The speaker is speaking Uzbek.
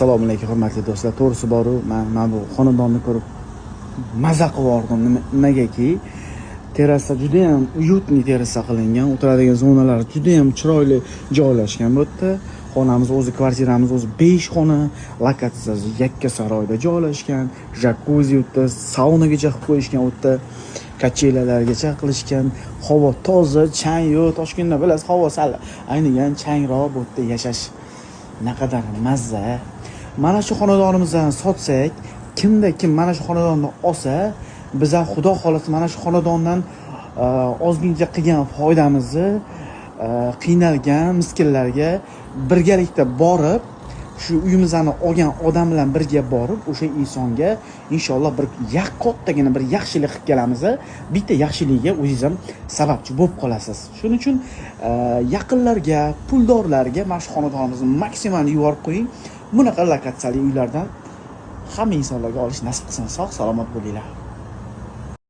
Assalomu alaykum hurmatli do'stlar. To'g'risi boru, men bu xonadonni ko'rib maza qilib nimagaki, terrasa juda ham uyutli terrasa qilingan, o'tiradigan zonalar juda ham chiroyli joylashgan bu yerda. Xonamiz o'zi, kvartiramiz o'zi 5 xona, lokatsiyasi yakkasaroyda joylashgan, jakuzi yerda, saunagacha qilib qo'yishgan, yerda kachelalargacha qilishgan. Havo toza, chang yo'q. Toshkentda bilasiz, havo sal aynigan changroq bu yerda yashash naqadar mazza. Mana shu xonadonimizdan sotsak, kim mana shu xonadonni olsa, biz ham xudo xolasa mana shu xonadondan ozgincha qilgan foydamizni qiynalgan miskinlarga birgalikda borib, shu uyimizni olgan odam bilan birga borib, o'sha insonga inshaalloh bir kattagina bir yaxshilik qilib kelamiz. Bitta yaxshiligiga o'zingiz ham sababchi bo'lib qolasiz. Shuning uchun yaqinlarga, puldorlarga mana shu xonadonimizni maksimal yuborib qo'ying. Bunaqa lokatsiyali uylardan hamma insonlarga olish nasib qilsin. Sog' salomat bo'linglar.